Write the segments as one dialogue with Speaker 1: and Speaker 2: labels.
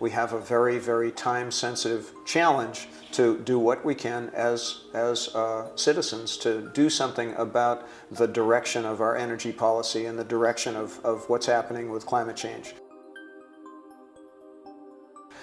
Speaker 1: We have a very, very time-sensitive challenge to do what we can as citizens to do something about the direction of our energy policy and the direction of what's happening with climate change.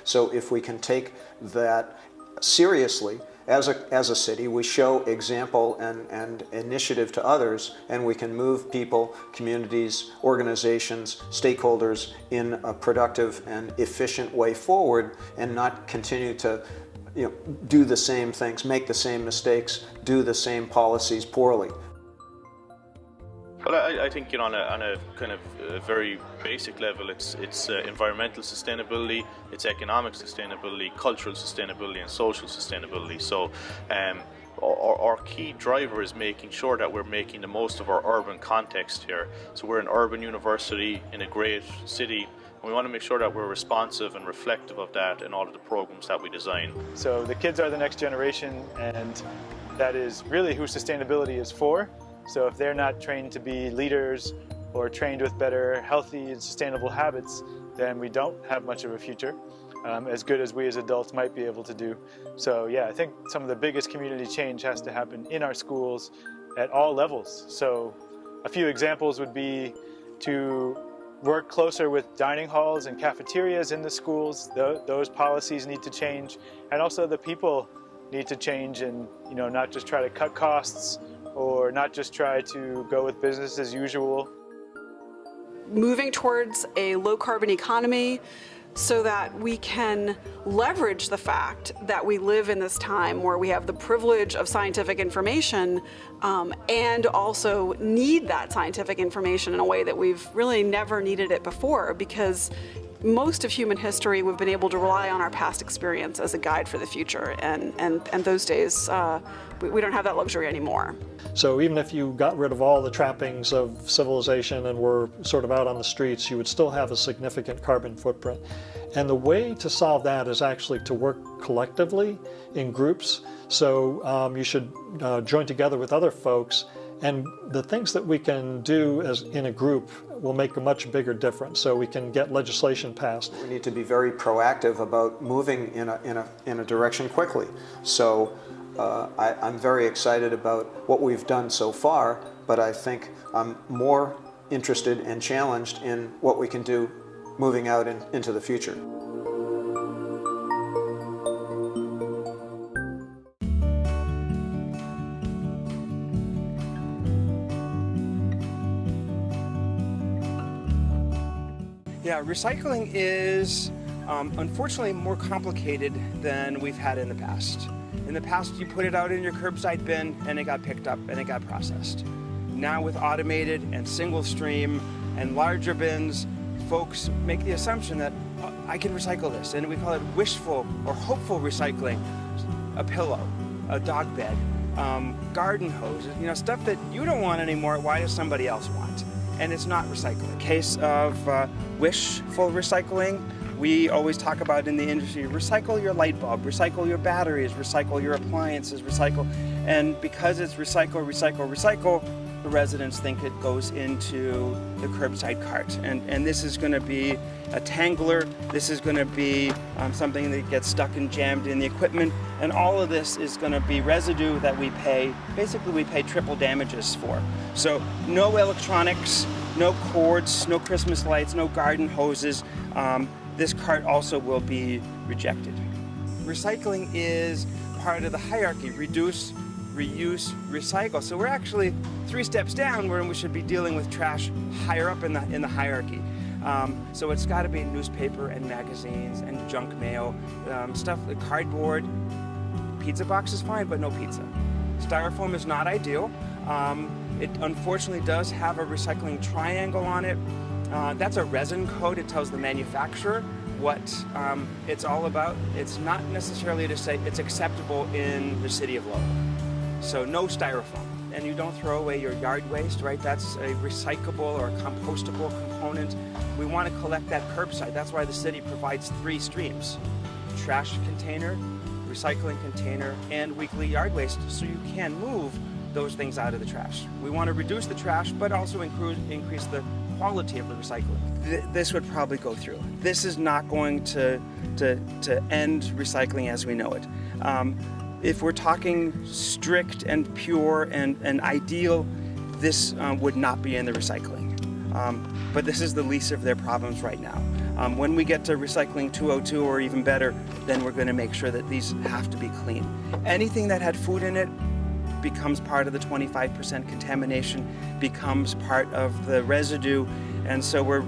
Speaker 1: So if we can take that seriously as a city, we show example and initiative to others, and we can move people, communities, organizations, stakeholders in a productive and efficient way forward, and not continue to do the same things, make the same mistakes, do the same policies poorly.
Speaker 2: Well, I think on a kind of very basic level, it's environmental sustainability, it's economic sustainability, cultural sustainability, and social sustainability. So our key driver is making sure that we're making the most of our urban context here. So we're an urban university in a great city, and we want to make sure that we're responsive and reflective of that in all of the programs that we design.
Speaker 3: So the kids are the next generation, and that is really who sustainability is for. So if they're not trained to be leaders or trained with better healthy and sustainable habits, then we don't have much of a future, as good as we as adults might be able to do. So yeah, I think some of the biggest community change has to happen in our schools at all levels. So a few examples would be to work closer with dining halls and cafeterias in the schools. Those policies need to change, and also the people need to change, and not just try to cut costs or not just try to go with business as usual.
Speaker 4: Moving towards a low-carbon economy so that we can leverage the fact that we live in this time where we have the privilege of scientific information and also need that scientific information in a way that we've really never needed it before, because most of human history we've been able to rely on our past experience as a guide for the future, and those days we don't have that luxury anymore.
Speaker 5: So even if you got rid of all the trappings of civilization and were sort of out on the streets, you would still have a significant carbon footprint. And the way to solve that is actually to work collectively in groups. So you should join together with other folks, and the things that we can do as in a group will make a much bigger difference, so we can get legislation passed.
Speaker 1: We need to be very proactive about moving in a direction quickly. So I'm very excited about what we've done so far, but I think I'm more interested and challenged in what we can do moving out into the future.
Speaker 6: Yeah, recycling is unfortunately more complicated than we've had in the past. In the past, you put it out in your curbside bin and it got picked up and it got processed. Now with automated and single stream and larger bins, folks make the assumption that I can recycle this, and we call it wishful or hopeful recycling. A pillow, a dog bed, garden hoses, stuff that you don't want anymore, why does somebody else want? And it's not recycling. Case of wishful recycling, we always talk about in the industry, recycle your light bulb, recycle your batteries, recycle your appliances, recycle. And because it's recycle, recycle, recycle, the residents think it goes into the curbside cart. And this is going to be a tangler, this is going to be something that gets stuck and jammed in the equipment, and all of this is going to be residue that we pay, basically we pay triple damages for. So no electronics, no cords, no Christmas lights, no garden hoses. This cart also will be rejected. Recycling is part of the hierarchy: reduce, reuse, recycle. So we're actually 3 steps down where we should be dealing with trash higher up in the hierarchy. So it's got to be newspaper and magazines and junk mail, stuff like cardboard. Pizza box is fine, but no pizza. Styrofoam is not ideal. It unfortunately does have a recycling triangle on it. That's a resin code. It tells the manufacturer what it's all about. It's not necessarily to say it's acceptable in the City of Lowell. So no styrofoam. And you don't throw away your yard waste, right? That's a recyclable or compostable component. We want to collect that curbside. That's why the city provides 3 streams: trash container, recycling container, and weekly yard waste, so you can move those things out of the trash. We want to reduce the trash, but also increase the quality of the recycling. This would probably go through. This is not going to end recycling as we know it. If we're talking strict and pure and ideal, this would not be in the recycling. But this is the least of their problems right now. When we get to recycling 202 or even better, then we're going to make sure that these have to be clean. Anything that had food in it becomes part of the 25% contamination, becomes part of the residue, and so we're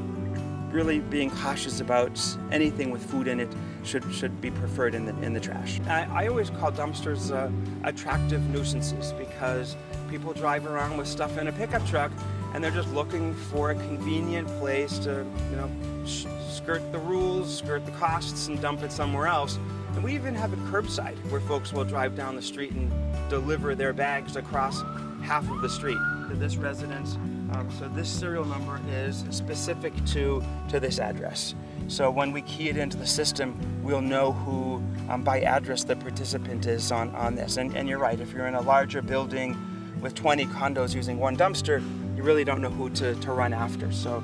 Speaker 6: really being cautious about anything with food in it should be preferred in the trash. I always call dumpsters attractive nuisances because people drive around with stuff in a pickup truck and they're just looking for a convenient place to, skirt the rules, skirt the costs, and dump it somewhere else. And we even have it curbside, where folks will drive down the street and deliver their bags across half of the street to this residence. So this serial number is specific to this address. So when we key it into the system, we'll know who, by address, the participant is on this. And you're right, if you're in a larger building with 20 condos using one dumpster, you really don't know who to run after. So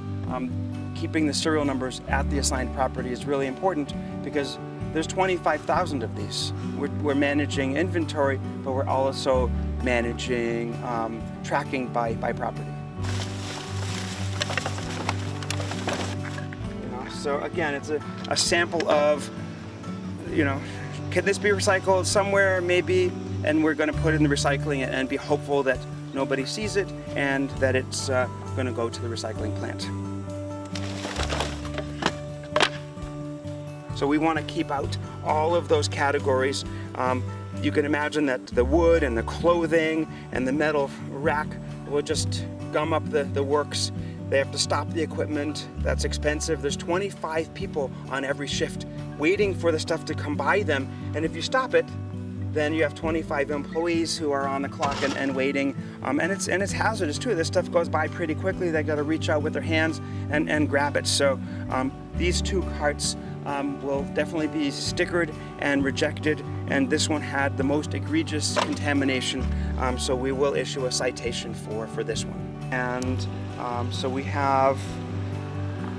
Speaker 6: keeping the serial numbers at the assigned property is really important because there's 25,000 of these. We're managing inventory, but we're also managing tracking by property. So again, it's a sample of, can this be recycled somewhere? Maybe, and we're going to put it in the recycling and be hopeful that nobody sees it and that it's going to go to the recycling plant. So we want to keep out all of those categories. You can imagine that the wood and the clothing and the metal rack will just gum up the works. They have to stop the equipment. That's expensive. There's 25 people on every shift waiting for the stuff to come by them. And if you stop it, then you have 25 employees who are on the clock and waiting. And it's hazardous too. This stuff goes by pretty quickly. They got to reach out with their hands and grab it. So these two carts will definitely be stickered and rejected. And this one had the most egregious contamination. So we will issue a citation for this one. And so we have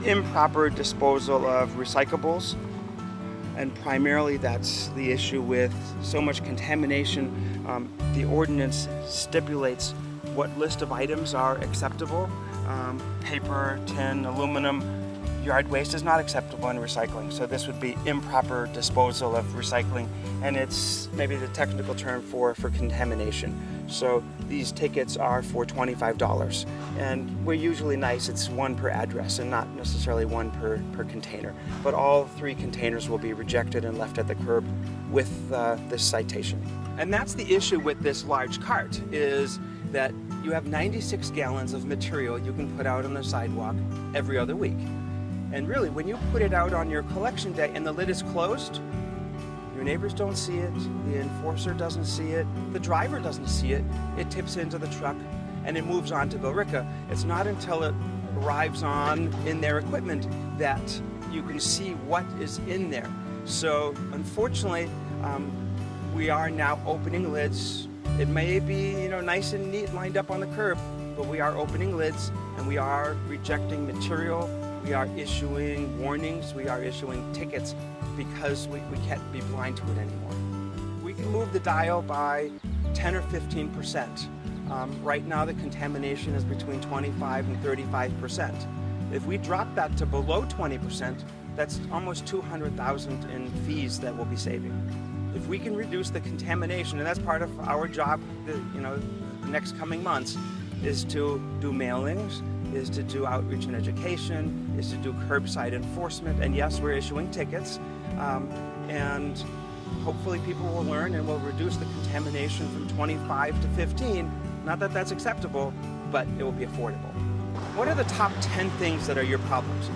Speaker 6: improper disposal of recyclables, and primarily that's the issue with so much contamination. The ordinance stipulates what list of items are acceptable. Paper, tin, aluminum, yard waste is not acceptable in recycling, so this would be improper disposal of recycling, and it's maybe the technical term for contamination. So these tickets are for $25, and we're usually nice, it's one per address and not necessarily one per container, but all 3 containers will be rejected and left at the curb with this citation. And that's the issue with this large cart, is that you have 96 gallons of material you can put out on the sidewalk every other week. And really, when you put it out on your collection day and the lid is closed, your neighbors don't see it, the enforcer doesn't see it, the driver doesn't see it, it tips into the truck and it moves on to Billerica. It's not until it arrives in their equipment that you can see what is in there. So unfortunately, we are now opening lids. It may be nice and neat lined up on the curb, but we are opening lids and we are rejecting material. We are issuing warnings, we are issuing tickets because we can't be blind to it anymore. We can move the dial by 10 or 15%. Right now the contamination is between 25 and 35%. If we drop that to below 20%, that's almost $200,000 in fees that we'll be saving. If we can reduce the contamination, and that's part of our job, the next coming months, is to do mailings, is to do outreach and education, is to do curbside enforcement, and yes, we're issuing tickets, and hopefully people will learn and will reduce the contamination from 25 to 15. Not that that's acceptable, but it will be affordable. What are the top 10 things that are your problems?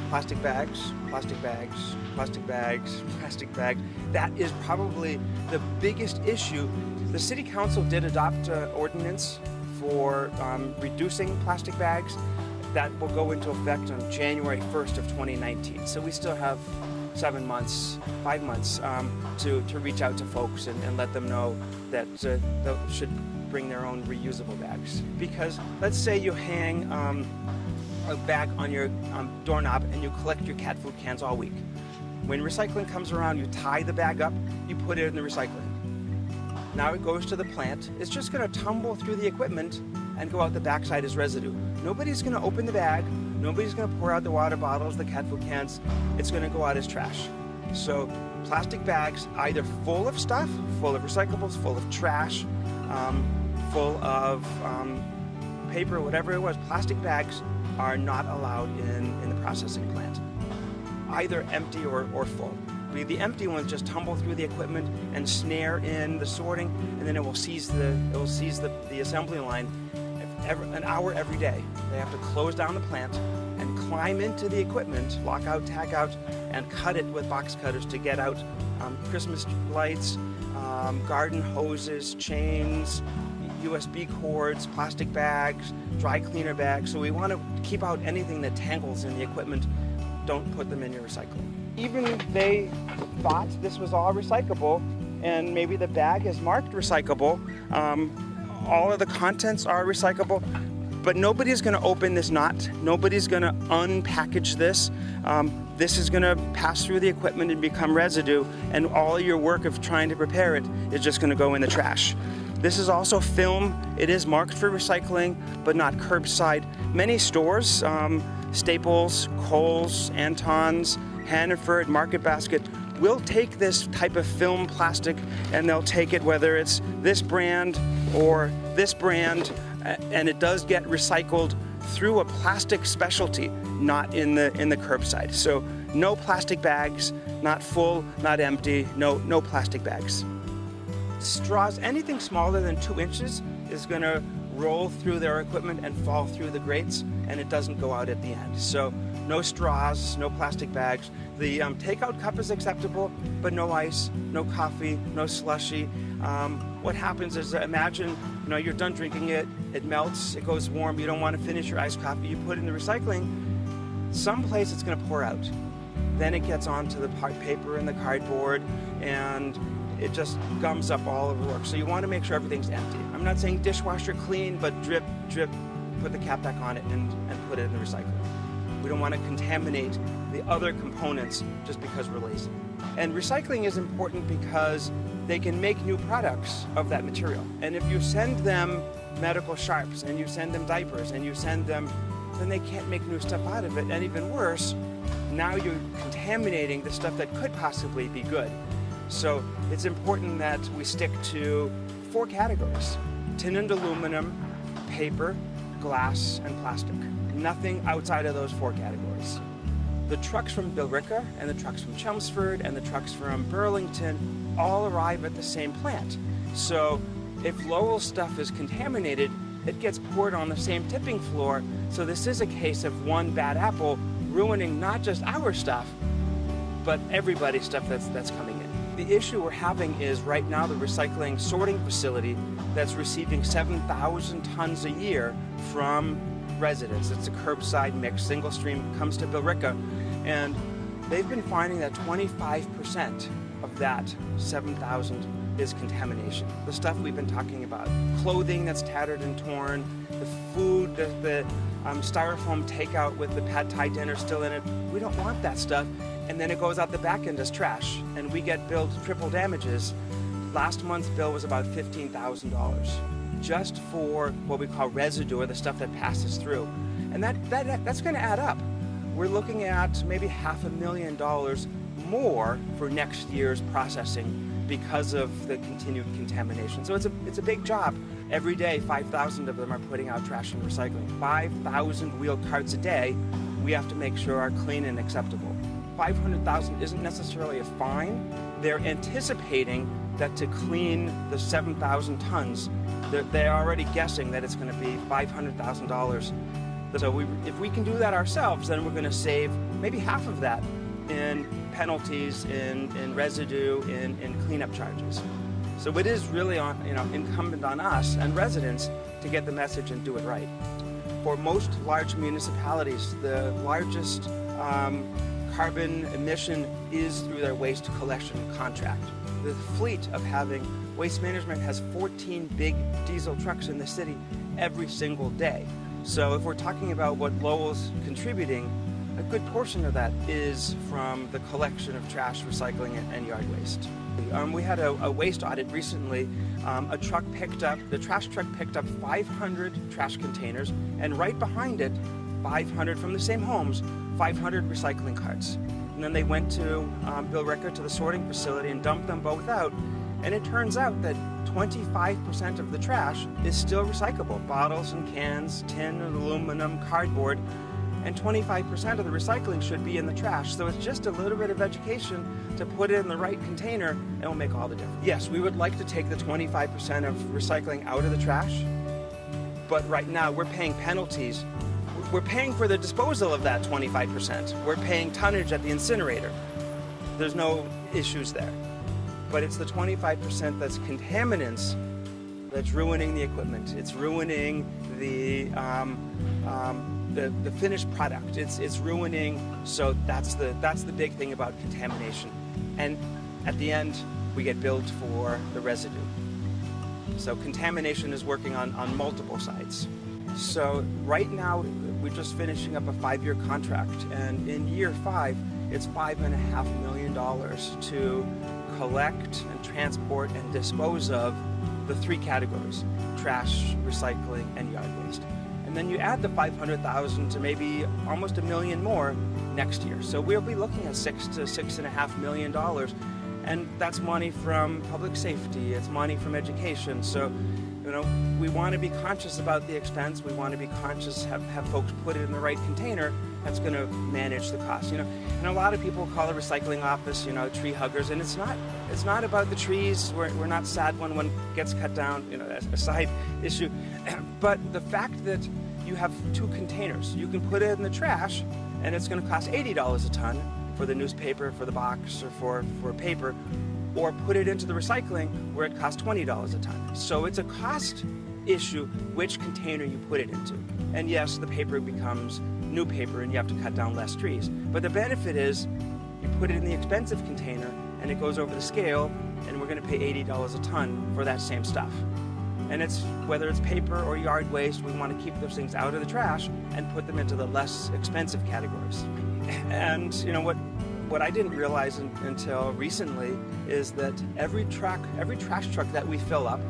Speaker 6: Plastic bags, plastic bags, plastic bags, plastic bags. That is probably the biggest issue. The City Council did adopt an ordinance for reducing plastic bags. That will go into effect on January 1st of 2019. So we still have 5 months to reach out to folks and let them know that they should bring their own reusable bags. Because let's say you hang a bag on your doorknob and you collect your cat food cans all week. When recycling comes around, you tie the bag up, you put it in the recycling. Now it goes to the plant. It's just going to tumble through the equipment and go out the backside as residue. Nobody's going to open the bag. Nobody's going to pour out the water bottles, the cat food cans. It's going to go out as trash. So plastic bags, either full of stuff, full of recyclables, full of trash, full of paper, whatever it was, plastic bags are not allowed in the processing plant. Either empty or full. The empty ones just tumble through the equipment and snare in the sorting, and then it will seize the assembly line an hour every day. They have to close down the plant and climb into the equipment, lock out, tag out, and cut it with box cutters to get out Christmas lights, garden hoses, chains, USB cords, plastic bags, dry cleaner bags. So we want to keep out anything that tangles in the equipment. Don't put them in your recycling. Even they thought this was all recyclable, and maybe the bag is marked recyclable. All of the contents are recyclable, but nobody's going to open this knot. Nobody's going to unpackage this. This is going to pass through the equipment and become residue, and all your work of trying to prepare it is just going to go in the trash. This is also film. It is marked for recycling, but not curbside. Many stores, Staples, Kohl's, Anton's, Hannaford, Market Basket, will take this type of film plastic, and they'll take it whether it's this brand or this brand, and it does get recycled through a plastic specialty, not in the curbside. So no plastic bags, not full, not empty, no plastic bags. Straws, anything smaller than 2 inches is going to roll through their equipment and fall through the grates, and it doesn't go out at the end. So no straws, no plastic bags. The takeout cup is acceptable, but no ice, no coffee, no slushy. What happens is, imagine, you're done drinking it, it melts, it goes warm, you don't want to finish your iced coffee, you put it in the recycling, someplace it's going to pour out. Then it gets onto the paper and the cardboard, and it just gums up all of the work. So you want to make sure everything's empty. I'm not saying dishwasher clean, but drip, drip, put the cap back on it and put it in the recycling. We don't want to contaminate the other components just because we're lazy. And recycling is important because they can make new products of that material. And if you send them medical sharps and you send them diapers and you send them, then they can't make new stuff out of it. And even worse, now you're contaminating the stuff that could possibly be good. So it's important that we stick to 4 categories: tin and aluminum, paper, glass, and plastic. Nothing outside of those 4 categories. The trucks from Billerica and the trucks from Chelmsford and the trucks from Burlington all arrive at the same plant. So if Lowell stuff is contaminated, it gets poured on the same tipping floor. So this is a case of one bad apple ruining not just our stuff, but everybody's stuff that's coming in. The issue we're having is right now the recycling sorting facility that's receiving 7,000 tons a year from residents. It's a curbside mix, single stream, comes to Billerica, and they've been finding that 25% of that 7,000 is contamination. The stuff we've been talking about, clothing that's tattered and torn, the food, the styrofoam takeout with the pad thai dinner still in it. We don't want that stuff, and then it goes out the back end as trash, and we get billed triple damages. Last month's bill was about $15,000. Just for what we call residue, or the stuff that passes through. And that's going to add up. We're looking at maybe $500,000 more for next year's processing because of the continued contamination. So it's a big job. Every day, 5,000 of them are putting out trash and recycling. 5,000 wheel carts a day we have to make sure are clean and acceptable. 500,000 isn't necessarily a fine. They're anticipating that to clean the 7,000 tons, they're already guessing that it's going to be $500,000. So if we can do that ourselves, then we're going to save maybe half of that in penalties, in residue, in cleanup charges. So it is really incumbent on us and residents to get the message and do it right. For most large municipalities, the largest carbon emission is through their waste collection contract. The fleet of having Waste Management has 14 big diesel trucks in the city every single day. So if we're talking about what Lowell's contributing, a good portion of that is from the collection of trash, recycling, and yard waste. We had a waste audit recently. The trash truck picked up 500 trash containers, and right behind it, 500 from the same homes, 500 recycling carts. And then they went to Bill Ricker to the sorting facility and dumped them both out. And it turns out that 25% of the trash is still recyclable. Bottles and cans, tin and aluminum, cardboard, and 25% of the recycling should be in the trash. So it's just a little bit of education to put it in the right container, and it will make all the difference. Yes, we would like to take the 25% of recycling out of the trash, but right now we're paying penalties. We're paying for the disposal of that 25%. We're paying tonnage at the incinerator. There's no issues there. But it's the 25% that's contaminants that's ruining the equipment. It's ruining the finished product. It's ruining. So that's the big thing about contamination. And at the end, we get billed for the residue. So contamination is working on multiple sides. So right now, we're just finishing up a 5-year contract, and in year 5, it's $5.5 million to collect and transport and dispose of the 3 categories: trash, recycling, and yard waste. And then you add the $500,000 to maybe almost $1 million more next year. So we'll be looking at $6 to $6.5 million, and that's money from public safety. It's money from education. So, we want to be conscious about the expense. We want to be conscious, have folks put it in the right container that's going to manage the cost. And a lot of people call the recycling office, tree huggers, and it's not about the trees. We're not sad when one gets cut down, as a side issue. But the fact that you have 2 containers, you can put it in the trash, and it's going to cost $80 a ton for the newspaper, for the box, or for paper, or put it into the recycling where it costs $20 a ton. So it's a cost issue which container you put it into. And yes, the paper becomes new paper and you have to cut down less trees. But the benefit is you put it in the expensive container and it goes over the scale, and we're going to pay $80 a ton for that same stuff. And it's whether it's paper or yard waste, we want to keep those things out of the trash and put them into the less expensive categories. And what I didn't realize until recently is that every trash truck that we fill up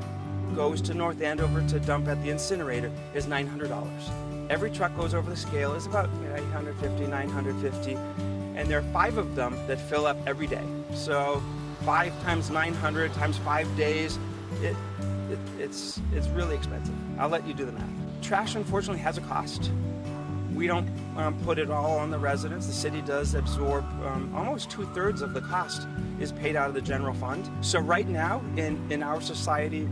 Speaker 6: goes to North Andover to dump at the incinerator is $900. Every truck goes over the scale is about $850, $950, and there are 5 of them that fill up every day. So 5 times 900 times 5 days, it's really expensive. I'll let you do the math. Trash unfortunately has a cost. We don't put it all on the residents. The city does absorb almost 2/3 of the cost is paid out of the general fund. So right now in our society,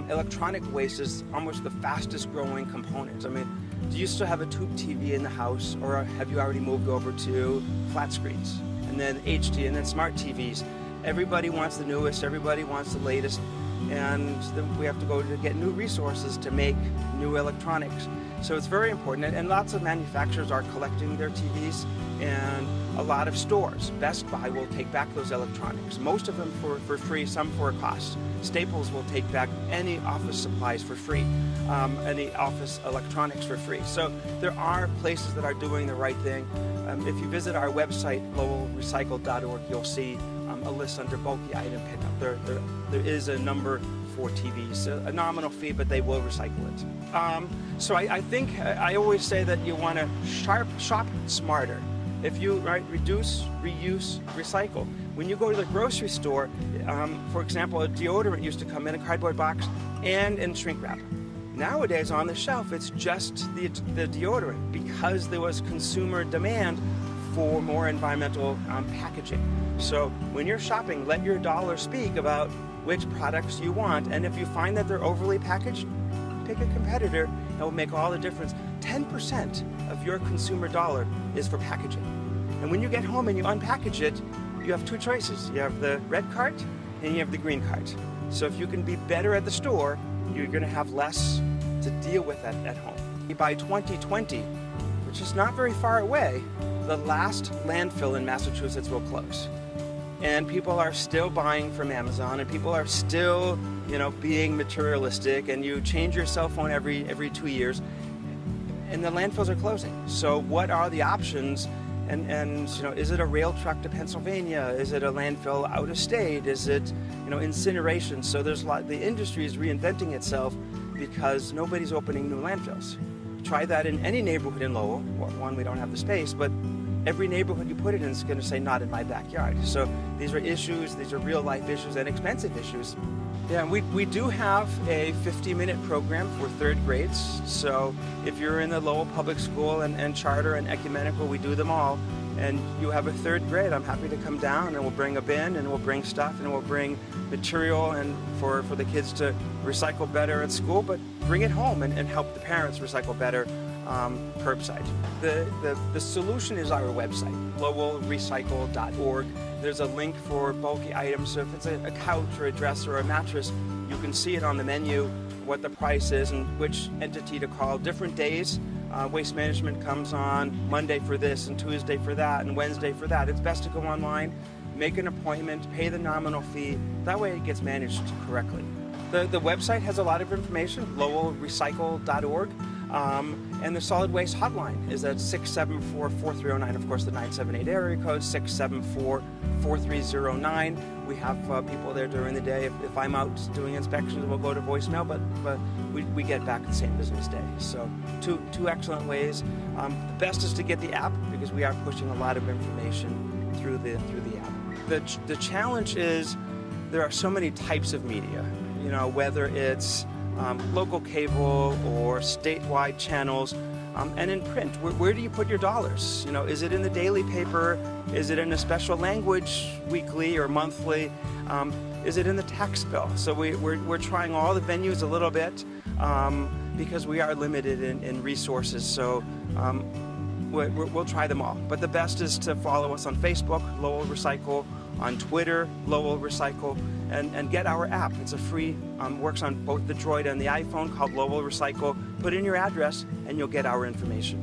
Speaker 6: electronic waste is almost the fastest growing component. I mean, do you still have a tube TV in the house, or have you already moved over to flat screens and then HD and then smart TVs? Everybody wants the newest, everybody wants the latest, and then we have to go to get new resources to make new electronics. So it's very important, and lots of manufacturers are collecting their TVs, and a lot of stores. Best Buy will take back those electronics, most of them for free, some for a cost. Staples will take back any office supplies for free, any office electronics for free. So there are places that are doing the right thing. If you visit our website, lowellrecycle.org, you'll see a list under bulky item pickup. There is a number for TVs, a nominal fee, but they will recycle it. So I think I always say that you want to shop smarter. If you reduce, reuse, recycle. When you go to the grocery store, for example, a deodorant used to come in a cardboard box and in shrink wrap. Nowadays on the shelf, it's just the deodorant because there was consumer demand for more environmental packaging. So when you're shopping, let your dollar speak about which products you want, and if you find that they're overly packaged, pick a competitor. It will make all the difference. 10% of your consumer dollar is for packaging. And when you get home and you unpackage it, you have 2 choices. You have the red cart and you have the green cart. So if you can be better at the store, you're going to have less to deal with at home. By 2020, which is not very far away, the last landfill in Massachusetts will close. and people are still buying from Amazon, and people are still, being materialistic, and you change your cell phone every 2 years, and the landfills are closing. So what are the options? And is it a rail truck to Pennsylvania? Is it a landfill out of state? Is it, incineration? So there's the industry is reinventing itself because nobody's opening new landfills. Try that in any neighborhood in Lowell. One, we don't have the space, but every neighborhood you put it in is going to say not in my backyard. So these are issues, these are real life issues and expensive issues. Yeah, we do have a 50-minute program for third grades. So if you're in the Lowell Public School and charter and ecumenical, we do them all, and you have a third grade, I'm happy to come down and we'll bring a bin and we'll bring stuff and we'll bring material and for the kids to recycle better at school, but bring it home and help the parents recycle better curbside. The solution is our website, lowellrecycle.org. There's a link for bulky items, so if it's a couch or a dresser or a mattress, you can see it on the menu, what the price is and which entity to call. Different days, Waste Management comes on Monday for this and Tuesday for that and Wednesday for that. It's best to go online, make an appointment, pay the nominal fee. That way it gets managed correctly. The website has a lot of information, lowellrecycle.org. And the solid waste hotline is at 674-4309, of course the 978 area code, 674-4309. We have people there during the day. If I'm out doing inspections, we'll go to voicemail, but we get back the same business day. So two excellent ways. The best is to get the app because we are pushing a lot of information through the app. The challenge is there are so many types of media, whether it's local cable or statewide channels, and in print. Where do you put your dollars? Is it in the daily paper? Is it in a special language weekly or monthly? Is it in the tax bill? So we're trying all the venues a little bit because we are limited in resources. So we'll try them all. But the best is to follow us on Facebook, Lowell Recycle, on Twitter, Lowell Recycle, and get our app. It's a free, works on both the Droid and the iPhone, called Lowell Recycle. Put in your address and you'll get our information.